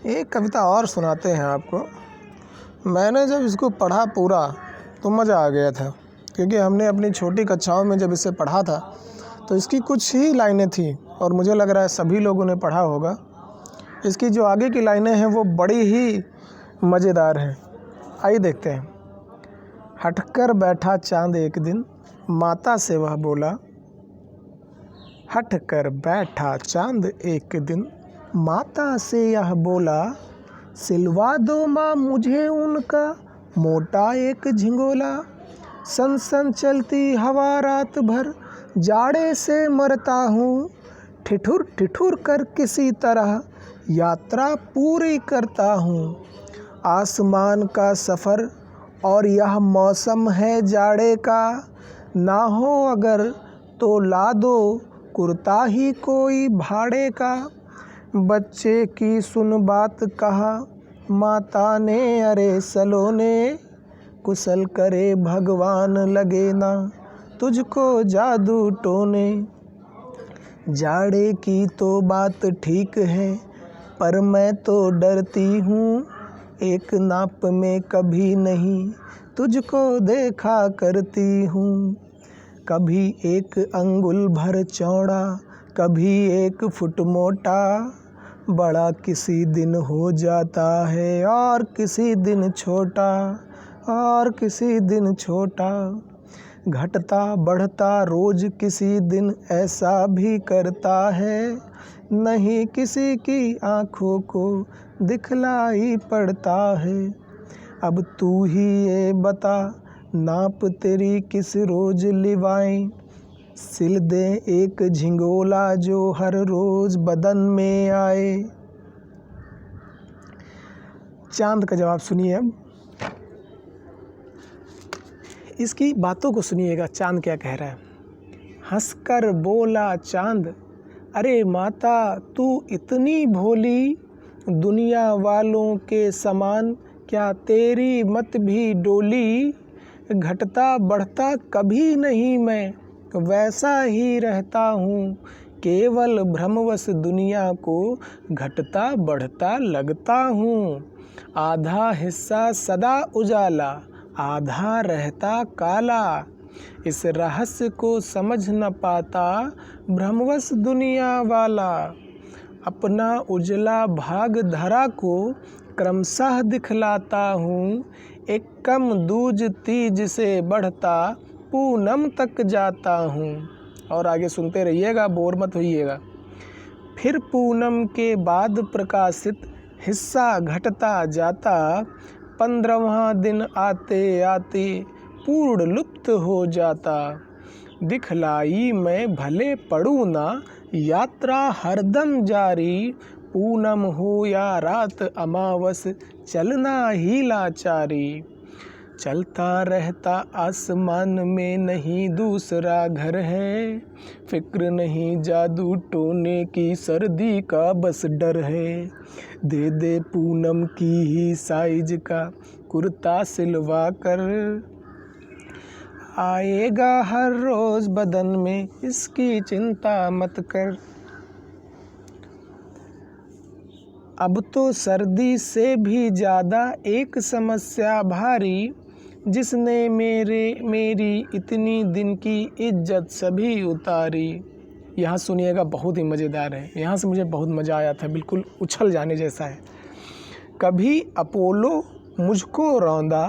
एक कविता और सुनाते हैं आपको। मैंने जब इसको पढ़ा पूरा तो मज़ा आ गया था, क्योंकि हमने अपनी छोटी कक्षाओं में जब इसे पढ़ा था तो इसकी कुछ ही लाइनें थी और मुझे लग रहा है सभी लोगों ने पढ़ा होगा। इसकी जो आगे की लाइनें हैं वो बड़ी ही मज़ेदार हैं। आइए देखते हैं। हटकर बैठा चाँद एक दिन, माता से वह बोला। हटकर बैठा चाँद एक दिन, माता से यह बोला, सिलवा दो माँ मुझे उनका मोटा एक झिंगोला। सन सन चलती हवा रात भर, जाड़े से मरता हूँ, ठिठुर ठिठुर कर किसी तरह यात्रा पूरी करता हूँ। आसमान का सफ़र और यह मौसम है जाड़े का, ना हो अगर तो ला दो कुर्ता ही कोई भाड़े का। बच्चे की सुन बात कहा माता ने, अरे सलोने, कुशल करे भगवान लगे ना तुझको जादू टोने। जाड़े की तो बात ठीक है पर मैं तो डरती हूँ, एक नाप में कभी नहीं तुझको देखा करती हूँ। कभी एक अंगुल भर चौड़ा, कभी 1 फुट मोटा, बड़ा किसी दिन हो जाता है और किसी दिन छोटा, और किसी दिन छोटा। घटता बढ़ता रोज किसी दिन ऐसा भी करता है, नहीं किसी की आँखों को दिखलाई पड़ता है। अब तू ही ये बता, नाप तेरी किस रोज लिवाएं, सिल दे एक झिंगोला जो हर रोज बदन में आए। चांद का जवाब सुनिए। अब इसकी बातों को सुनिएगा, चांद क्या कह रहा है। हंसकर बोला चांद, अरे माता तू इतनी भोली, दुनिया वालों के समान क्या तेरी मत भी डोली। घटता बढ़ता कभी नहीं मैं, वैसा ही रहता हूँ, केवल भ्रमवश दुनिया को घटता बढ़ता लगता हूँ। आधा हिस्सा सदा उजाला, आधा रहता काला, इस रहस्य को समझ न पाता भ्रमवश दुनिया वाला। अपना उजला भाग धरा को क्रमशः दिखलाता हूँ, एक कम दूज तीज से बढ़ता पूनम तक जाता हूँ। और आगे सुनते रहिएगा, बोर मत होइएगा। फिर पूनम के बाद प्रकाशित हिस्सा घटता जाता, 15वां दिन आते आते पूर्ण लुप्त हो जाता। दिखलाई मैं भले पड़ूँ ना, यात्रा हरदम जारी, पूनम हो या रात अमावस चलना ही लाचारी। चलता रहता आसमान में नहीं दूसरा घर है, फिक्र नहीं जादू टोने की सर्दी का बस डर है। दे दे पूनम की ही साइज का कुर्ता सिलवा कर, आएगा हर रोज बदन में इसकी चिंता मत कर। अब तो सर्दी से भी ज़्यादा एक समस्या भारी, जिसने मेरी इतनी दिन की इज्जत सभी उतारी। यहाँ सुनिएगा, बहुत ही मज़ेदार है। यहाँ से मुझे बहुत मज़ा आया था, बिल्कुल उछल जाने जैसा है। कभी अपोलो मुझको रौंदा,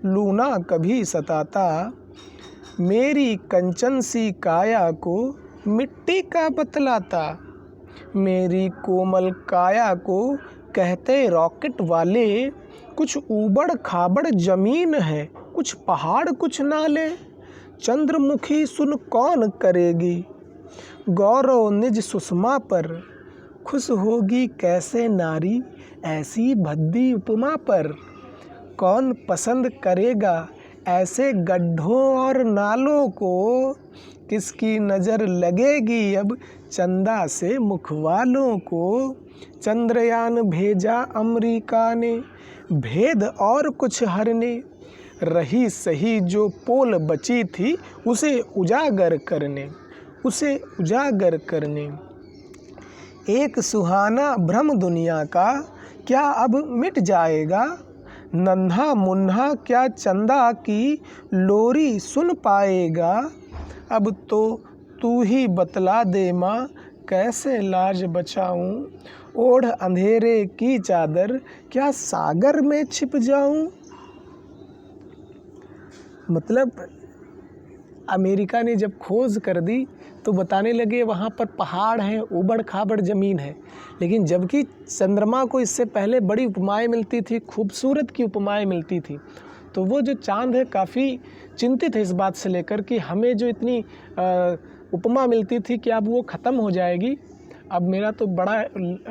लूना कभी सताता, मेरी कंचन सी काया को मिट्टी का बतलाता। मेरी कोमल काया को कहते रॉकेट वाले, कुछ ऊबड़ खाबड़ ज़मीन है, कुछ पहाड़ कुछ नाले। चंद्रमुखी सुन कौन करेगी गौरव निज सुषमा पर, खुश होगी कैसे नारी ऐसी भद्दी उपमा पर। कौन पसंद करेगा ऐसे गड्ढों और नालों को, किसकी नज़र लगेगी अब चंदा से मुखवालों को। चंद्रयान भेजा अमेरिका ने, भेद और कुछ हरने, रही सही जो पोल बची थी उसे उजागर करने, उसे उजागर करने। एक सुहाना भ्रम दुनिया का क्या अब मिट जाएगा? नन्हा मुन्हा क्या चंदा की लोरी सुन पाएगा? अब तो तू ही बतला दे माँ, कैसे लाज बचाऊं? ओढ़ अंधेरे की चादर, क्या सागर में छिप जाऊं? मतलब अमेरिका ने जब खोज कर दी तो बताने लगे वहाँ पर पहाड़ हैं, ऊबड़ खाबड़ ज़मीन है, लेकिन जबकि चंद्रमा को इससे पहले बड़ी उपमाएं मिलती थी, खूबसूरत की उपमाएं मिलती थी। तो वो जो चाँद है काफ़ी चिंतित है इस बात से लेकर कि हमें जो इतनी उपमा मिलती थी कि अब वो ख़त्म हो जाएगी, अब मेरा तो बड़ा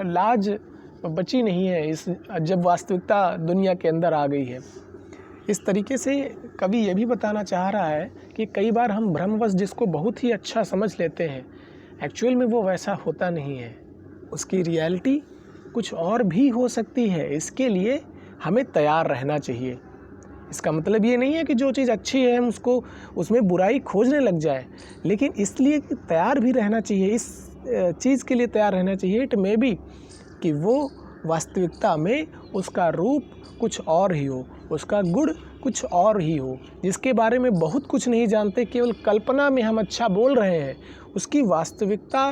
लाज बची नहीं है इस जब वास्तविकता दुनिया के अंदर आ गई है। इस तरीके से कवि ये भी बताना चाह रहा है कि कई बार हम भ्रमवश जिसको बहुत ही अच्छा समझ लेते हैं, एक्चुअल में वो वैसा होता नहीं है, उसकी रियलिटी कुछ और भी हो सकती है। इसके लिए हमें तैयार रहना चाहिए। इसका मतलब ये नहीं है कि जो चीज़ अच्छी है हम उसको उसमें बुराई खोजने लग जाए, लेकिन इसलिए तैयार भी रहना चाहिए, इस चीज़ के लिए तैयार रहना चाहिए इट मे बी कि वो वास्तविकता में उसका रूप कुछ और ही हो, उसका गुण कुछ और ही हो, जिसके बारे में बहुत कुछ नहीं जानते, केवल कल्पना में हम अच्छा बोल रहे हैं, उसकी वास्तविकता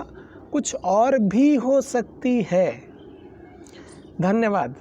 कुछ और भी हो सकती है। धन्यवाद।